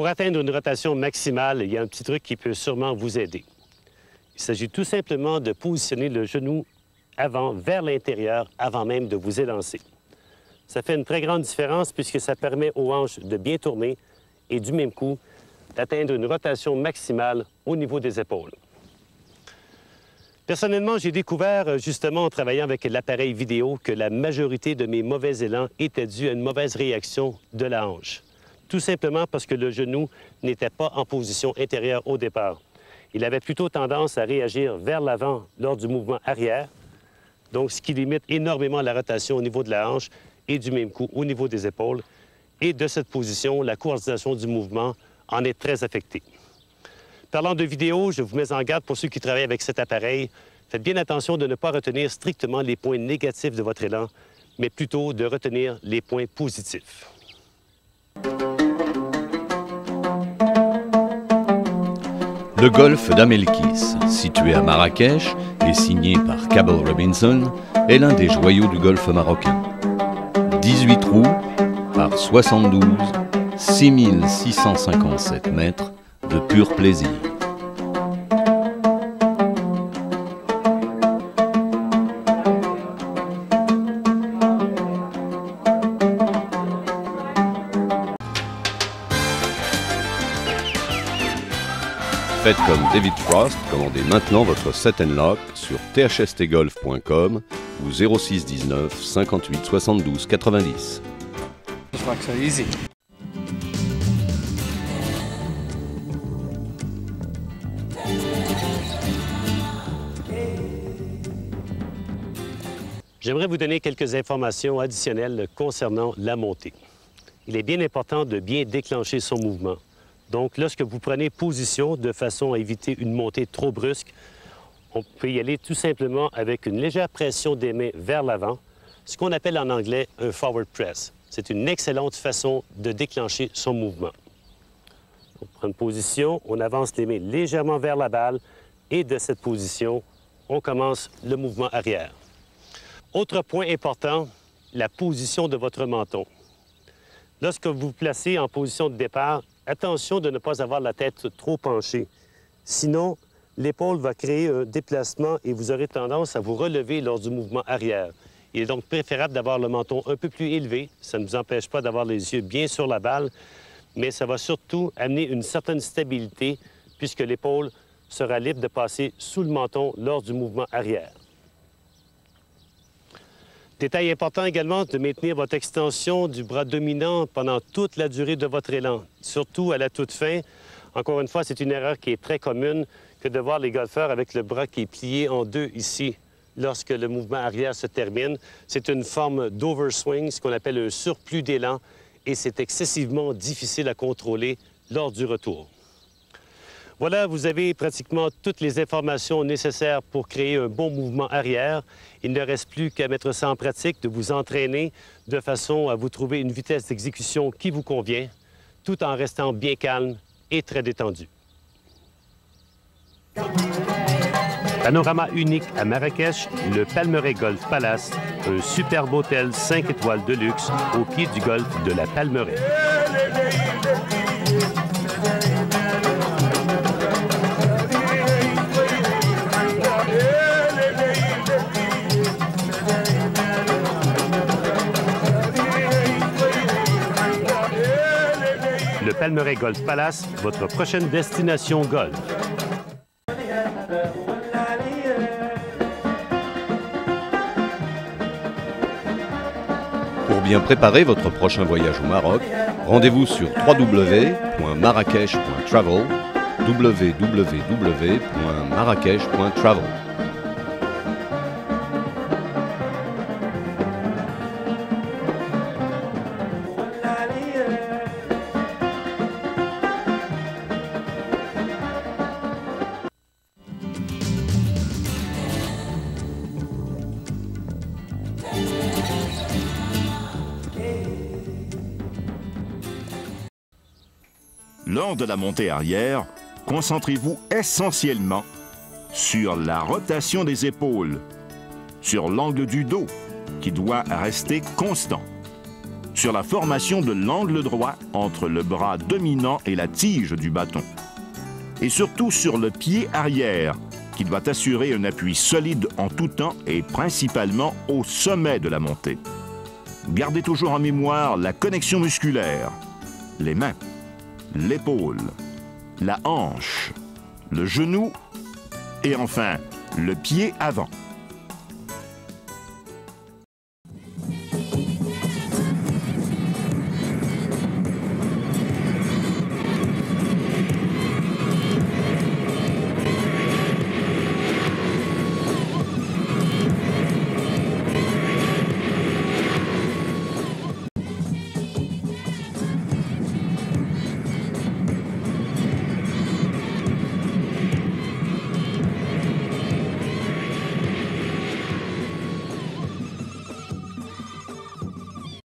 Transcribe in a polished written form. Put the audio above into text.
Pour atteindre une rotation maximale, il y a un petit truc qui peut sûrement vous aider. Il s'agit tout simplement de positionner le genou avant, vers l'intérieur, avant même de vous élancer. Ça fait une très grande différence puisque ça permet aux hanches de bien tourner et du même coup, d'atteindre une rotation maximale au niveau des épaules. Personnellement, j'ai découvert, justement, en travaillant avec l'appareil vidéo, que la majorité de mes mauvais élans étaient dus à une mauvaise réaction de la hanche. Tout simplement parce que le genou n'était pas en position intérieure au départ. Il avait plutôt tendance à réagir vers l'avant lors du mouvement arrière, donc ce qui limite énormément la rotation au niveau de la hanche et du même coup au niveau des épaules. Et de cette position, la coordination du mouvement en est très affectée. Parlant de vidéo, je vous mets en garde pour ceux qui travaillent avec cet appareil. Faites bien attention de ne pas retenir strictement les points négatifs de votre élan, mais plutôt de retenir les points positifs. Le golf d'Amelkis, situé à Marrakech et signé par Cabell Robinson, est l'un des joyaux du golf marocain. 18 trous par 72, 6657 mètres de pur plaisir. Faites comme David Frost, commandez maintenant votre Set & Lock sur thstgolf.com ou 06 19 58 72 90. Je crois que c'est easy. J'aimerais vous donner quelques informations additionnelles concernant la montée. Il est bien important de bien déclencher son mouvement. Donc, lorsque vous prenez position de façon à éviter une montée trop brusque, on peut y aller tout simplement avec une légère pression des mains vers l'avant, ce qu'on appelle en anglais un forward press. C'est une excellente façon de déclencher son mouvement. On prend une position, on avance les mains légèrement vers la balle et de cette position, on commence le mouvement arrière. Autre point important, la position de votre menton. Lorsque vous vous placez en position de départ, attention de ne pas avoir la tête trop penchée. Sinon, l'épaule va créer un déplacement et vous aurez tendance à vous relever lors du mouvement arrière. Il est donc préférable d'avoir le menton un peu plus élevé. Ça ne vous empêche pas d'avoir les yeux bien sur la balle, mais ça va surtout amener une certaine stabilité puisque l'épaule sera libre de passer sous le menton lors du mouvement arrière. Détail important également de maintenir votre extension du bras dominant pendant toute la durée de votre élan, surtout à la toute fin. Encore une fois, c'est une erreur qui est très commune que de voir les golfeurs avec le bras qui est plié en deux ici lorsque le mouvement arrière se termine. C'est une forme d'overswing, ce qu'on appelle un surplus d'élan, et c'est excessivement difficile à contrôler lors du retour. Voilà, vous avez pratiquement toutes les informations nécessaires pour créer un bon mouvement arrière. Il ne reste plus qu'à mettre ça en pratique, de vous entraîner de façon à vous trouver une vitesse d'exécution qui vous convient, tout en restant bien calme et très détendu. Panorama unique à Marrakech, le Palmeraie Golf Palace, un superbe hôtel 5 étoiles de luxe au pied du golfe de la Palmeraie. Le Palmeraie Golf Palace, votre prochaine destination golf. Pour bien préparer votre prochain voyage au Maroc, rendez-vous sur www.marrakech.travel, www.marrakech.travel. Lors de la montée arrière, concentrez-vous essentiellement sur la rotation des épaules, sur l'angle du dos, qui doit rester constant. sur la formation de l'angle droit entre le bras dominant et la tige du bâton. Et surtout sur le pied arrière, qui doit assurer un appui solide en tout temps et principalement au sommet de la montée. Gardez toujours en mémoire la connexion musculaire, les mains, l'épaule, la hanche, le genou et enfin le pied avant.